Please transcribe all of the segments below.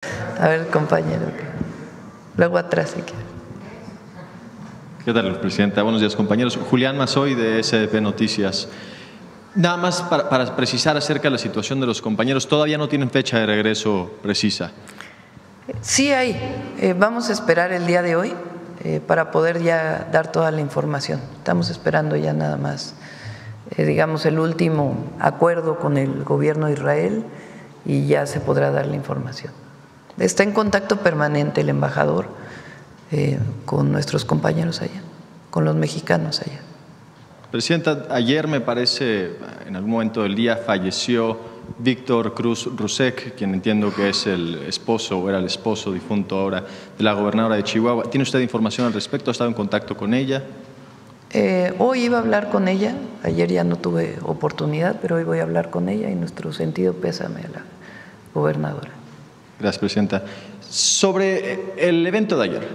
A ver, compañero. Luego atrás, si quiere. ¿Qué tal, Presidenta? Buenos días, compañeros. Julián Mazoy, de SDP Noticias. Nada más para precisar acerca de la situación de los compañeros, ¿todavía no tienen fecha de regreso precisa? Sí hay. Vamos a esperar el día de hoy para poder ya dar toda la información. Estamos esperando ya nada más, digamos, el último acuerdo con el gobierno de Israel y ya se podrá dar la información. Está en contacto permanente el embajador con nuestros compañeros allá, con los mexicanos allá. Presidenta, ayer me parece, en algún momento del día, falleció Víctor Cruz Rusek, quien entiendo que es el esposo, o era el esposo difunto ahora, de la gobernadora de Chihuahua. ¿Tiene usted información al respecto? ¿Ha estado en contacto con ella? Hoy iba a hablar con ella, ayer ya no tuve oportunidad, pero hoy voy a hablar con ella y nuestro sentido pésame a la gobernadora. Gracias, Presidenta. Sobre el evento de ayer,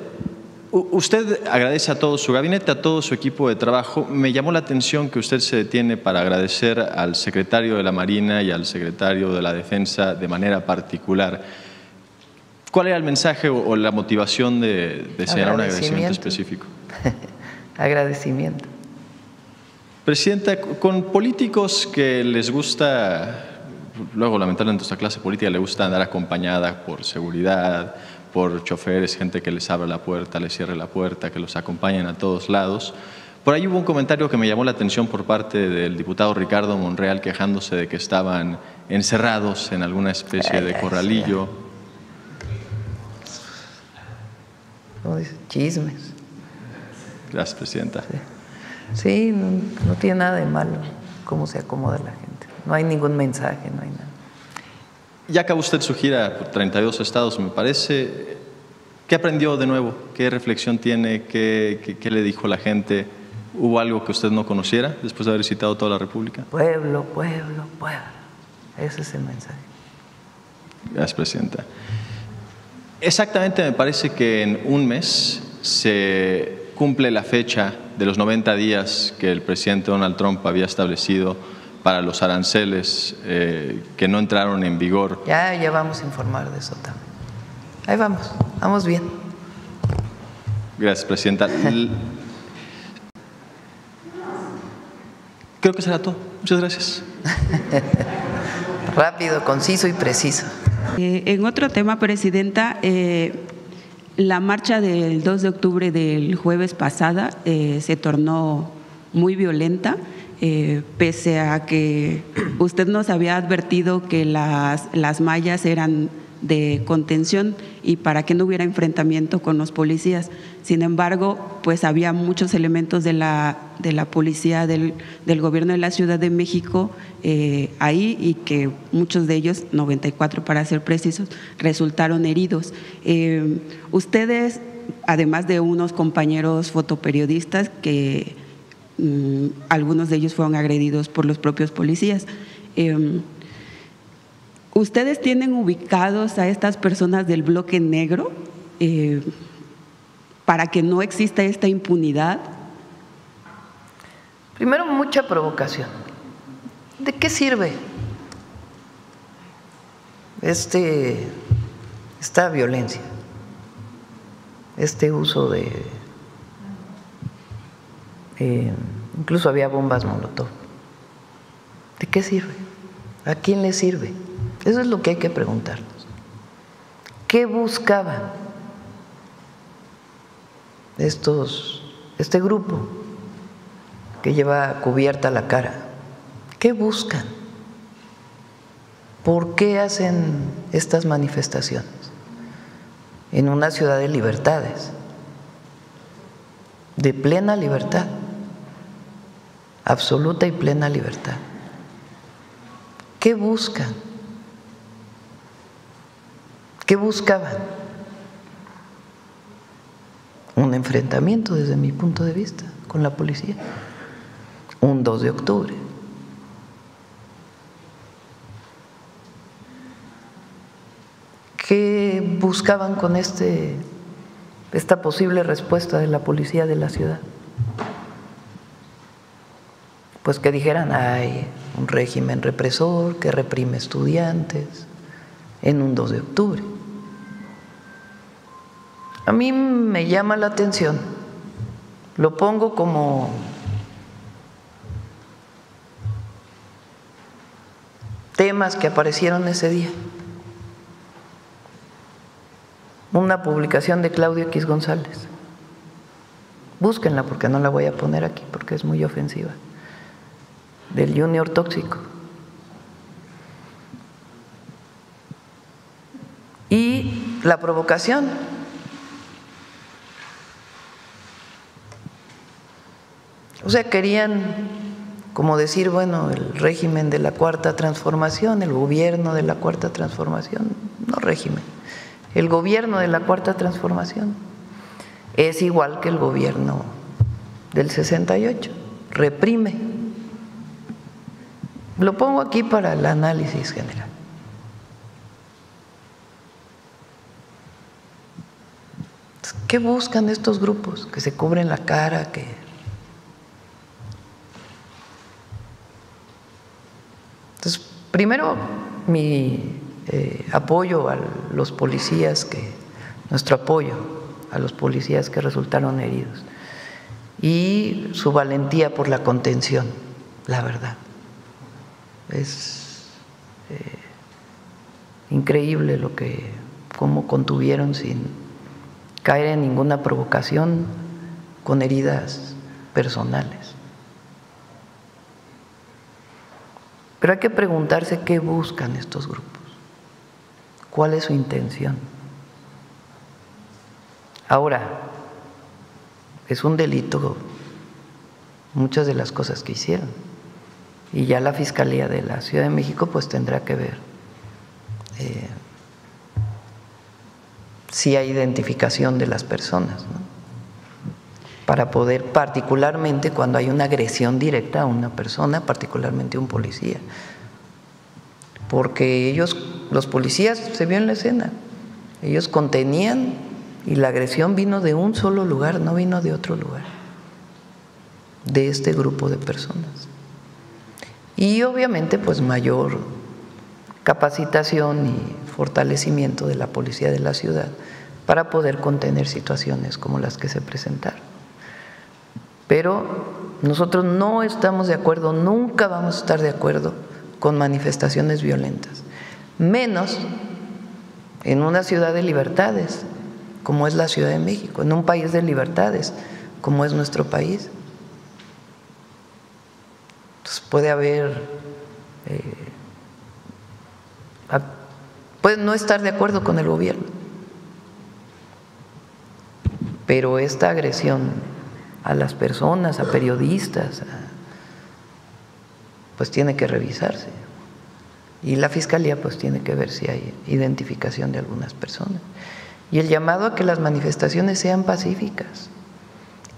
usted agradece a todo su gabinete, a todo su equipo de trabajo. Me llamó la atención que usted se detiene para agradecer al secretario de la Marina y al secretario de la Defensa de manera particular. ¿Cuál era el mensaje o la motivación de señalar un agradecimiento específico? Agradecimiento. Presidenta, con políticos que les gusta, luego lamentablemente a nuestra clase política le gusta andar acompañada por seguridad, por choferes, gente que les abre la puerta, les cierre la puerta, que los acompañen a todos lados. Por ahí hubo un comentario que me llamó la atención por parte del diputado Ricardo Monreal quejándose de que estaban encerrados en alguna especie de corralillo. ¿Cómo dice? Chismes. Gracias, Presidenta. Sí, no tiene nada de malo cómo se acomoda la gente. No hay ningún mensaje, no hay nada. Ya acabó usted su gira por 32 estados, me parece. ¿Qué aprendió de nuevo? ¿Qué reflexión tiene? ¿Qué le dijo la gente? ¿Hubo algo que usted no conociera después de haber visitado toda la República? Pueblo, pueblo, pueblo. Ese es el mensaje. Gracias, Presidenta. Exactamente, me parece que en un mes se cumple la fecha de los 90 días que el presidente Donald Trump había establecido para los aranceles que no entraron en vigor. Ya vamos a informar de eso también. Ahí vamos bien. Gracias, Presidenta. Creo que será todo. Muchas gracias. Rápido, conciso y preciso. En otro tema, Presidenta, la marcha del 2 de octubre del jueves pasada se tornó muy violenta. Pese a que usted nos había advertido que las mallas eran de contención y para que no hubiera enfrentamiento con los policías. Sin embargo, pues había muchos elementos de la policía del gobierno de la Ciudad de México ahí y que muchos de ellos, 94 para ser precisos, resultaron heridos. Ustedes, además de unos compañeros fotoperiodistas que algunos de ellos fueron agredidos por los propios policías. ¿Ustedes tienen ubicados a estas personas del bloque negro para que no exista esta impunidad? Primero, mucha provocación. ¿De qué sirve esta violencia, este uso de… incluso había bombas molotov? ¿De qué sirve? ¿A quién le sirve? Eso es lo que hay que preguntarnos. ¿Qué buscaban este grupo que lleva cubierta la cara? ¿Qué buscan? ¿Por qué hacen estas manifestaciones en una ciudad de libertades, de plena libertad, absoluta y plena libertad? ¿Qué buscan? ¿Qué buscaban? Un enfrentamiento, desde mi punto de vista, con la policía. Un 2 de octubre. ¿Qué buscaban con esta posible respuesta de la policía de la ciudad? Pues que dijeran, hay un régimen represor que reprime estudiantes en un 2 de octubre. A mí me llama la atención, lo pongo como temas que aparecieron ese día. Una publicación de Claudio X González. Búsquenla porque no la voy a poner aquí porque es muy ofensiva. Del Junior tóxico. Y la provocación. O sea, querían como decir, bueno, el régimen de la Cuarta Transformación, el gobierno de la Cuarta Transformación, no régimen, el gobierno de la Cuarta Transformación es igual que el gobierno del 68, reprime. Lo pongo aquí para el análisis general. ¿Qué buscan estos grupos? Que se cubren la cara, que… Entonces, primero, mi apoyo a los policías, nuestro apoyo a los policías que resultaron heridos y su valentía por la contención, la verdad. Es increíble cómo contuvieron sin caer en ninguna provocación con heridas personales. Pero hay que preguntarse qué buscan estos grupos, cuál es su intención. Ahora, es un delito muchas de las cosas que hicieron y ya la Fiscalía de la Ciudad de México pues tendrá que ver si hay identificación de las personas, ¿no? Para poder, particularmente cuando hay una agresión directa a una persona, particularmente un policía, porque ellos, los policías, se vio en la escena, ellos contenían y la agresión vino de un solo lugar, no vino de otro lugar, de este grupo de personas. Y obviamente pues mayor capacitación y fortalecimiento de la policía de la ciudad para poder contener situaciones como las que se presentaron. Pero nosotros no estamos de acuerdo, nunca vamos a estar de acuerdo con manifestaciones violentas, menos en una ciudad de libertades como es la Ciudad de México, en un país de libertades como es nuestro país. Entonces puede haber, puede no estar de acuerdo con el gobierno, pero esta agresión a las personas, a periodistas, pues tiene que revisarse. Y la Fiscalía pues tiene que ver si hay identificación de algunas personas. Y el llamado a que las manifestaciones sean pacíficas.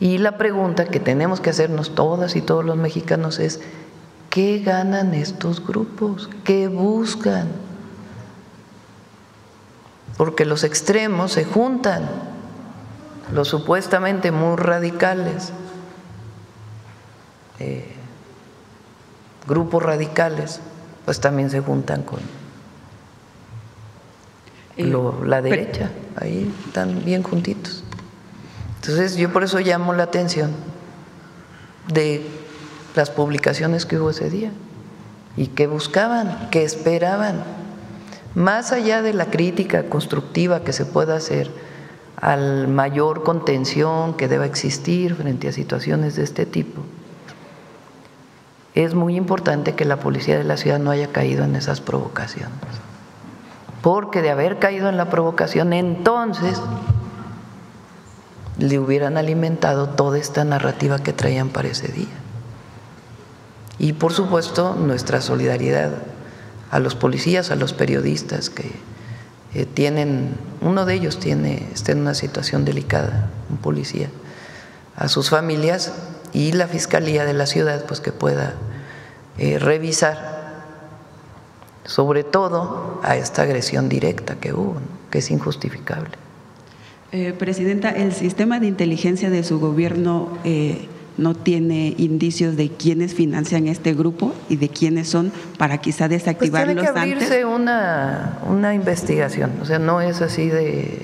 Y la pregunta que tenemos que hacernos todas y todos los mexicanos es, ¿qué ganan estos grupos? ¿Qué buscan? Porque los extremos se juntan, los supuestamente muy radicales, grupos radicales, pues también se juntan con la derecha, ahí están bien juntitos. Entonces yo por eso llamo la atención de las publicaciones que hubo ese día y qué buscaban, qué esperaban, más allá de la crítica constructiva que se pueda hacer al mayor contención que deba existir frente a situaciones de este tipo. Es muy importante que la policía de la ciudad no haya caído en esas provocaciones, porque de haber caído en la provocación, entonces le hubieran alimentado toda esta narrativa que traían para ese día. Y por supuesto nuestra solidaridad a los policías, a los periodistas que tienen, uno de ellos está en una situación delicada, un policía, a sus familias, y la Fiscalía de la ciudad pues que pueda revisar sobre todo a esta agresión directa que hubo, ¿no? Que es injustificable. Presidenta, ¿el sistema de inteligencia de su gobierno no tiene indicios de quiénes financian este grupo y de quiénes son para quizá desactivarlos antes? Pues tiene que abrirse una investigación, o sea, no es así de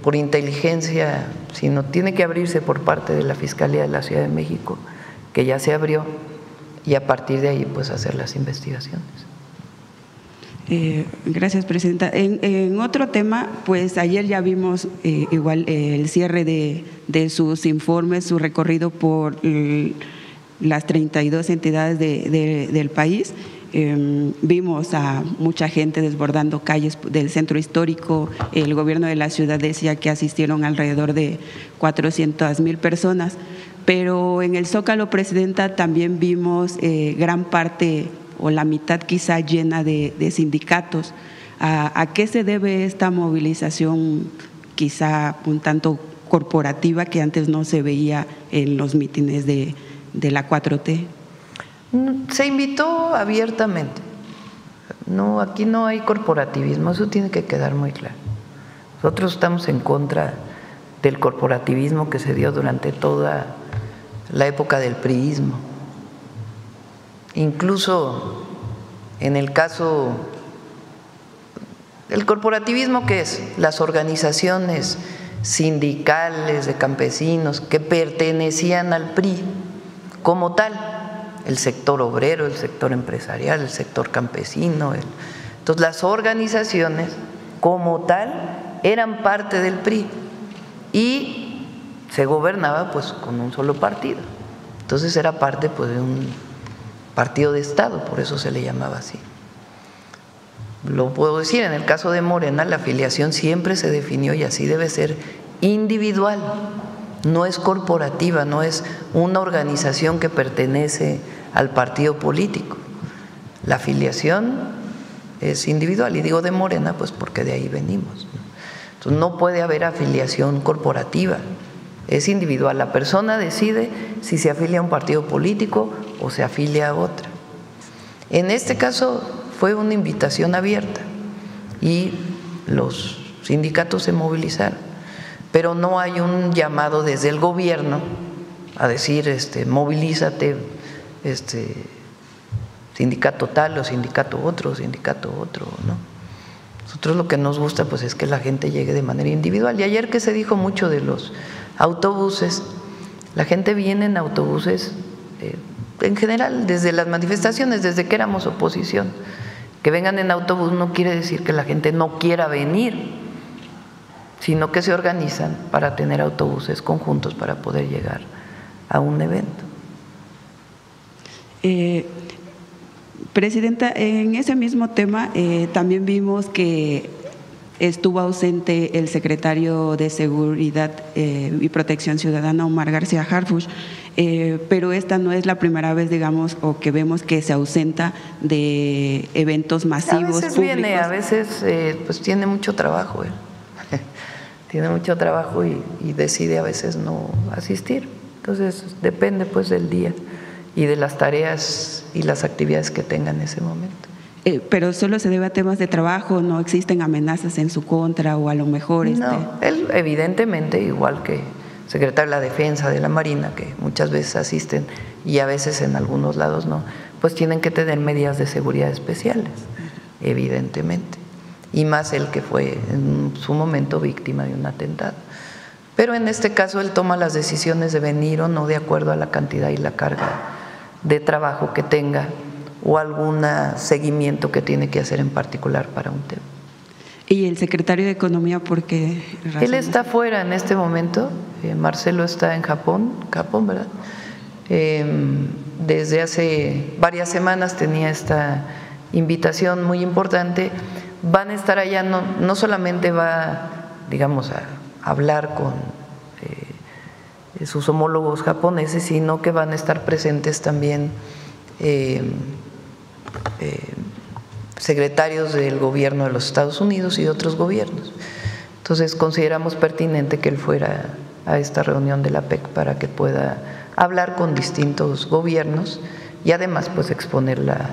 por inteligencia, sino tiene que abrirse por parte de la Fiscalía de la Ciudad de México, que ya se abrió, y a partir de ahí pues hacer las investigaciones. Gracias, Presidenta. En otro tema, pues ayer ya vimos igual el cierre de sus informes, su recorrido por las 32 entidades del país. Vimos a mucha gente desbordando calles del centro histórico. El gobierno de la ciudad decía que asistieron alrededor de 400,000 personas, pero en el Zócalo, Presidenta, también vimos gran parte o la mitad quizá llena de sindicatos. ¿A qué se debe esta movilización quizá un tanto corporativa que antes no se veía en los mítines de la 4T? Se invitó abiertamente. No, aquí no hay corporativismo, eso tiene que quedar muy claro. Nosotros estamos en contra del corporativismo que se dio durante toda la época del priismo. Incluso en el caso del corporativismo, ¿qué es? Las organizaciones sindicales de campesinos que pertenecían al PRI como tal, el sector obrero, el sector empresarial, el sector campesino. Entonces las organizaciones como tal eran parte del PRI y se gobernaba pues con un solo partido. Entonces era parte pues de un partido de Estado, por eso se le llamaba así. Lo puedo decir, en el caso de Morena la afiliación siempre se definió y así debe ser, individual, no es corporativa, no es una organización que pertenece al partido político. La afiliación es individual, y digo de Morena pues porque de ahí venimos. Entonces no puede haber afiliación corporativa, es individual. La persona decide si se afilia a un partido político o se afilia a otra. En este caso fue una invitación abierta y los sindicatos se movilizaron, pero no hay un llamado desde el gobierno a decir movilízate, sindicato tal o sindicato otro, ¿no? Nosotros lo que nos gusta pues es que la gente llegue de manera individual. Y ayer que se dijo mucho de los autobuses, la gente viene en autobuses en general desde las manifestaciones, desde que éramos oposición. Que vengan en autobús no quiere decir que la gente no quiera venir, sino que se organizan para tener autobuses conjuntos para poder llegar a un evento. Presidenta, en ese mismo tema también vimos que estuvo ausente el secretario de Seguridad y Protección Ciudadana, Omar García Harfuch, pero esta no es la primera vez, digamos, o que vemos que se ausenta de eventos masivos. A veces públicos. Viene, a veces pues tiene mucho trabajo, tiene mucho trabajo y decide a veces no asistir. Entonces depende pues del día y de las tareas y las actividades que tenga en ese momento. Pero solo se debe a temas de trabajo, no existen amenazas en su contra o a lo mejor… No, él evidentemente, igual que secretario de la Defensa, de la Marina, que muchas veces asisten y a veces en algunos lados no, pues tienen que tener medidas de seguridad especiales, evidentemente, y más él que fue en su momento víctima de un atentado. Pero en este caso él toma las decisiones de venir o no de acuerdo a la cantidad y la carga de trabajo que tenga o algún seguimiento que tiene que hacer en particular para un tema. ¿Y el secretario de Economía por qué razón? Él está fuera en este momento, Marcelo está en Japón, ¿verdad? Desde hace varias semanas tenía esta invitación muy importante. Van a estar allá, no solamente va, digamos, a hablar con sus homólogos japoneses, sino que van a estar presentes también secretarios del gobierno de los Estados Unidos y de otros gobiernos. Entonces consideramos pertinente que él fuera a esta reunión de la PEC para que pueda hablar con distintos gobiernos y además pues exponer la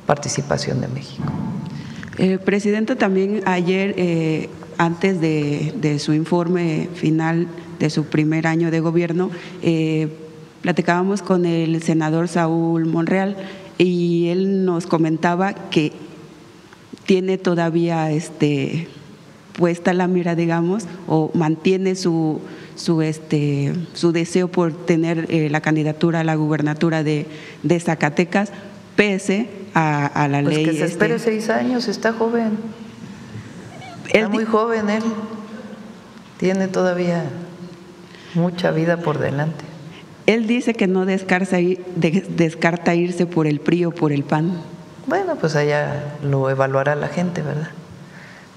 participación de México. Presidenta, también ayer, antes de su informe final de su primer año de gobierno, platicábamos con el senador Saúl Monreal y él nos comentaba que tiene todavía puesta la mira, digamos, o mantiene su deseo por tener la candidatura a la gubernatura de Zacatecas, pese a la pues ley. Que se espere 6 años, está joven. Está muy joven él. Tiene todavía mucha vida por delante. Él dice que no descarta irse por el PRI o por el PAN. Bueno, pues allá lo evaluará la gente, ¿verdad?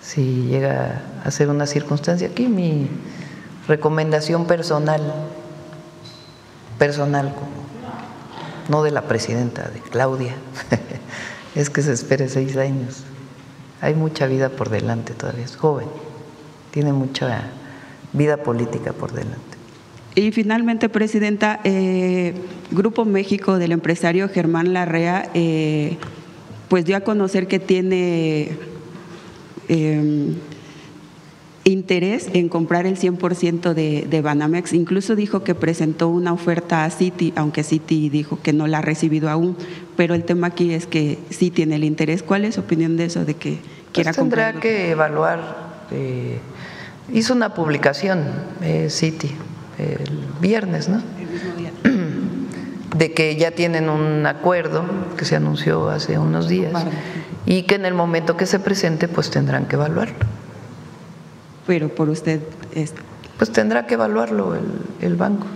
Si llega a ser una circunstancia. Aquí mi recomendación personal, no de la presidenta, de Claudia, es que se espere 6 años. Hay mucha vida por delante todavía, es joven, tiene mucha vida política por delante. Y finalmente, presidenta, Grupo México del empresario Germán Larrea pues dio a conocer que tiene interés en comprar el 100% de Banamex. Incluso dijo que presentó una oferta a Citi, aunque Citi dijo que no la ha recibido aún, pero el tema aquí es que sí tiene el interés. ¿Cuál es su opinión de eso, de que quiera comprar? Tendrá que evaluar. Hizo una publicación Citi el viernes, ¿no? El mismo día. De que ya tienen un acuerdo que se anunció hace unos días y que en el momento que se presente pues tendrán que evaluarlo. Pero por usted… Pues tendrá que evaluarlo el banco.